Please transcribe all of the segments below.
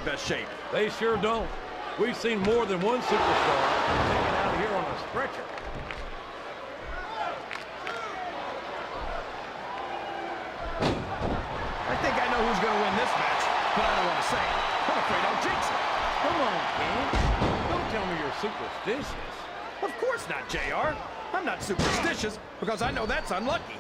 best shape. They sure don't. We've seen more than one superstar taken out of here on a stretcher. I think I know who's going to win this match, but I don't want to say it. I'm afraid I'll jinx it. Come on, King. Don't tell me you're superstitious. Of course not, JR. I'm not superstitious because I know that's unlucky.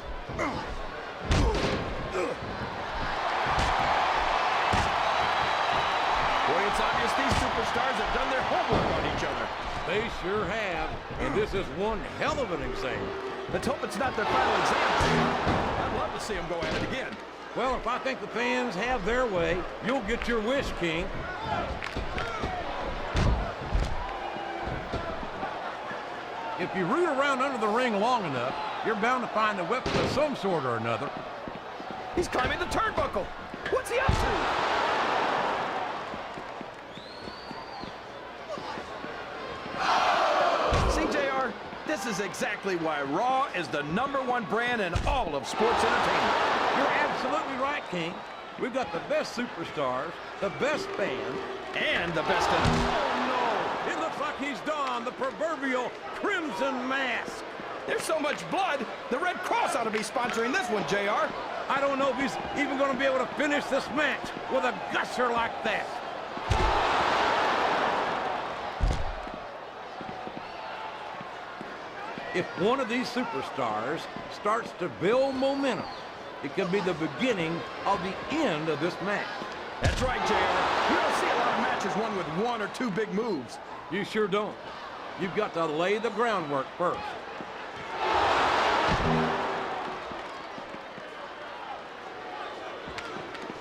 Boy, it's obvious these superstars have done their homework on each other. They sure have, and this is one hell of an exam. Let's hope it's not their final exam. I'd love to see them go at it again. Well, if I think the fans have their way, you'll get your wish, King. If you root around under the ring long enough, you're bound to find a weapon of some sort or another. He's climbing the turnbuckle. What's he up to? This is exactly why Raw is the #1 brand in all of sports entertainment. You're absolutely right, King. We've got the best superstars, the best fans, and the best Oh, no! It looks like he's donned the proverbial crimson mask. There's so much blood, the Red Cross ought to be sponsoring this one, JR. I don't know if he's even going to be able to finish this match with a gusher like that. If one of these superstars starts to build momentum, it could be the beginning of the end of this match. That's right, JR. You don't see a lot of matches won with one or two big moves. You sure don't. You've got to lay the groundwork first.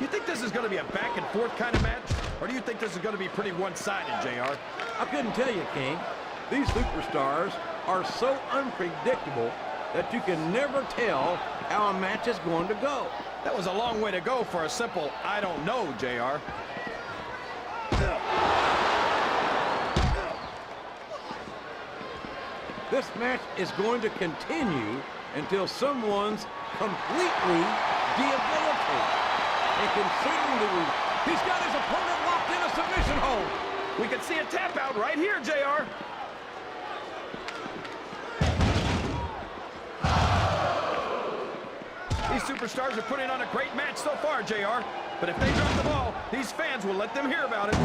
You think this is going to be a back-and-forth kind of match? Or do you think this is going to be pretty one-sided, JR? I couldn't tell you, King. These superstars are so unpredictable that you can never tell how a match is going to go. That was a long way to go for a simple, I don't know, JR. This match is going to continue until someone's completely debilitated. And considering he's got his opponent locked in a submission hold. We can see a tap out right here, JR. These superstars are putting on a great match so far, JR. But if they drop the ball, these fans will let them hear about it.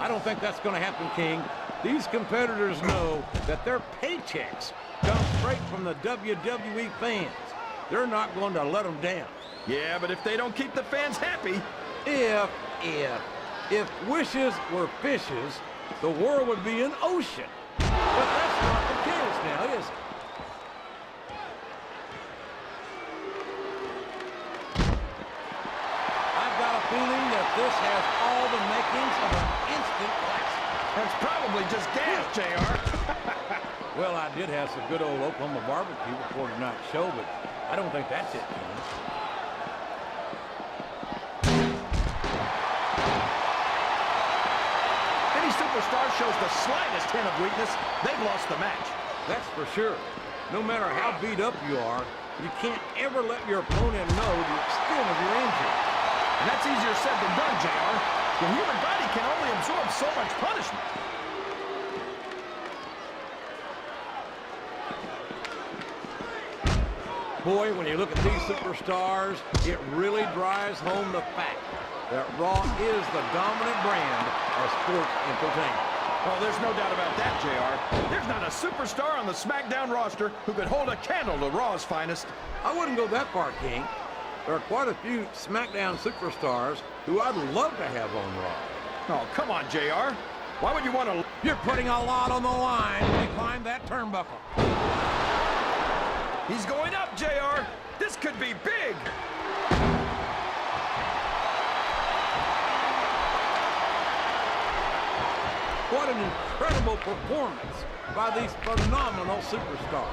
I don't think that's going to happen, King. These competitors know that their paychecks come straight from the WWE fans. They're not going to let them down. Yeah, but if they don't keep the fans happy... If wishes were fishes, the world would be an ocean. But that's not the case now, is it? I've got a feeling that this has all the makings of an instant classic. That's probably just gas, JR. Well, I did have some good old Oklahoma barbecue before tonight's show, but I don't think that's it, King. Superstar shows the slightest hint of weakness, they've lost the match. That's for sure. No matter how beat up you are, you can't ever let your opponent know the extent of your injury. And that's easier said than done, JR. The human body can only absorb so much punishment. Boy, when you look at these superstars, it really drives home the fact that Raw is the dominant brand of sports entertainment. Oh, there's no doubt about that, JR. There's not a superstar on the SmackDown roster who could hold a candle to Raw's finest. I wouldn't go that far, King. There are quite a few SmackDown superstars who I'd love to have on Raw. Oh, come on, JR. Why would you want to... You're putting a lot on the line when you climb that turnbuckle. He's going up, JR. This could be big. What an incredible performance by these phenomenal superstars.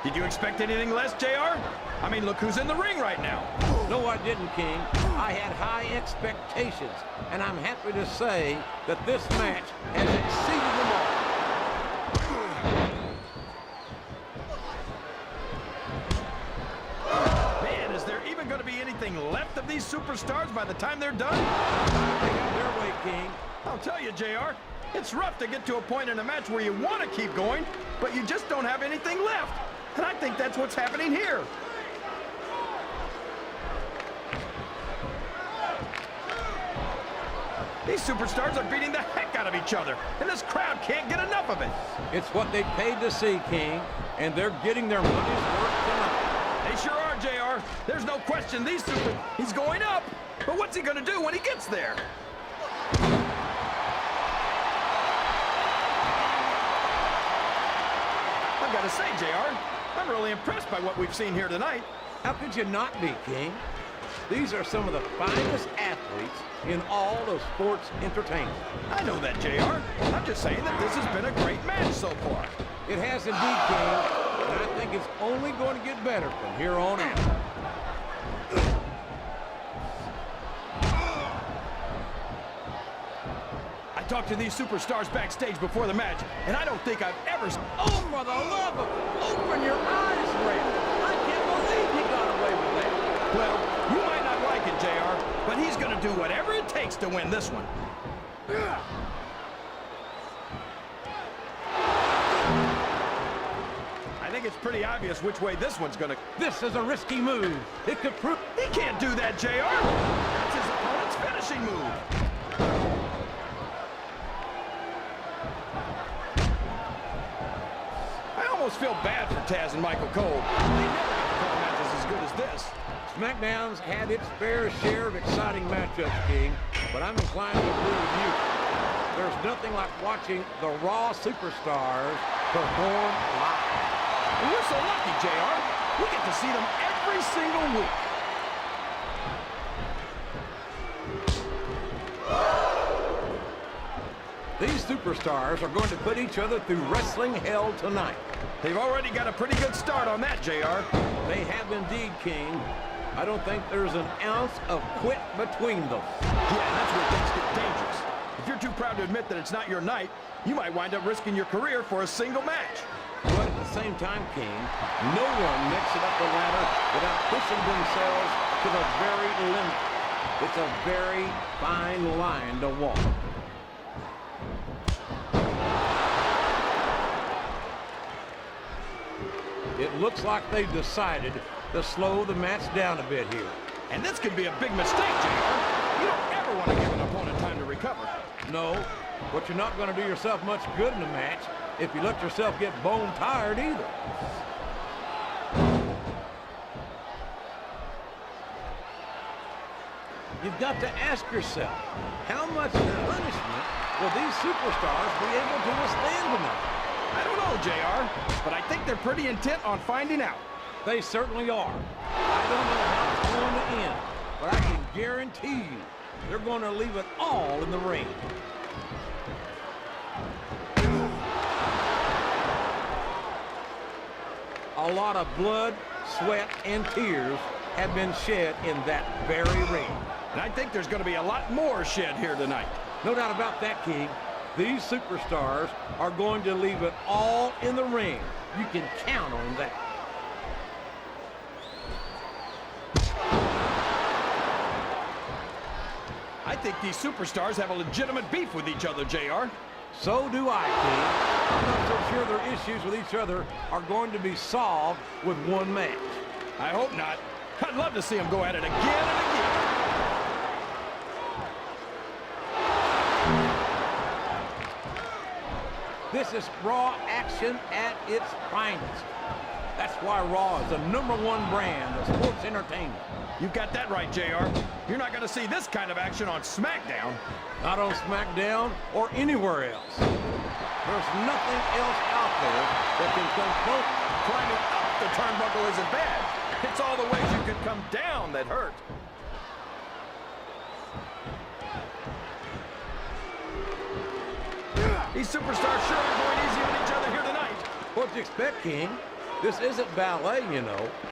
Did you expect anything less, JR? I mean, look who's in the ring right now. No, I didn't, King. I had high expectations, and I'm happy to say that this match has exceeded them all. Man, is there even going to be anything left of these superstars by the time they're done? They have their way, King. I'll tell you, JR, it's rough to get to a point in a match where you want to keep going, but you just don't have anything left. And I think that's what's happening here. These superstars are beating the heck out of each other, and this crowd can't get enough of it. It's what they paid to see, King, and they're getting their money's worth tonight. They sure are, JR. There's no question he's going up. But what's he going to do when he gets there? I've got to say, JR, I'm really impressed by what we've seen here tonight. How could you not be, King? These are some of the finest athletes in all of sports entertainment. I know that, JR. I'm just saying that this has been a great match so far. It has indeed, King, and I think it's only going to get better from here on out. I talked to these superstars backstage before the match, and I don't think I've ever... Oh, for the love of... Open your eyes, Red. I can't believe he got away with that. Well, you might not like it, JR, but he's going to do whatever it takes to win this one. I think it's pretty obvious which way this one's going to... This is a risky move. It could prove... He can't do that, JR. That's his opponent's finishing move. I almost feel bad for Taz and Michael Cole. They never get to call matches as good as this. SmackDown's had its fair share of exciting matchups, King, but I'm inclined to agree with you. There's nothing like watching the Raw superstars perform live. And we're so lucky, JR. We get to see them every single week. These superstars are going to put each other through wrestling hell tonight. They've already got a pretty good start on that, JR. They have indeed, King. I don't think there's an ounce of quit between them. Yeah, that's where things get dangerous. If you're too proud to admit that it's not your night, you might wind up risking your career for a single match. But at the same time, King, no one makes it up the ladder without pushing themselves to the very limit. It's a very fine line to walk. It looks like they've decided to slow the match down a bit here. And this could be a big mistake, JR. You don't ever want to give an opponent time to recover. No, but you're not going to do yourself much good in a match if you let yourself get bone tired either. You've got to ask yourself, how much punishment will these superstars be able to withstand tonight? I don't know, JR, but I think they're pretty intent on finding out. They certainly are. I don't know how it's going to end, but I can guarantee you they're going to leave it all in the ring. A lot of blood, sweat, and tears have been shed in that very ring. And I think there's going to be a lot more shed here tonight. No doubt about that, King. These superstars are going to leave it all in the ring. You can count on that. I think these superstars have a legitimate beef with each other, JR. So do I, King. I'm not so sure their issues with each other are going to be solved with one match. I hope not. I'd love to see them go at it again and again. This is Raw action at its finest. That's why Raw is the #1 brand of sports entertainment. You've got that right, JR. You're not going to see this kind of action on SmackDown. Not on SmackDown or anywhere else. There's nothing else out there that can come close. Climbing up the turnbuckle isn't bad. It's all the ways you can come down that hurt. These superstars sure are going easy on each other here tonight. What do you expect, King? This isn't ballet, you know.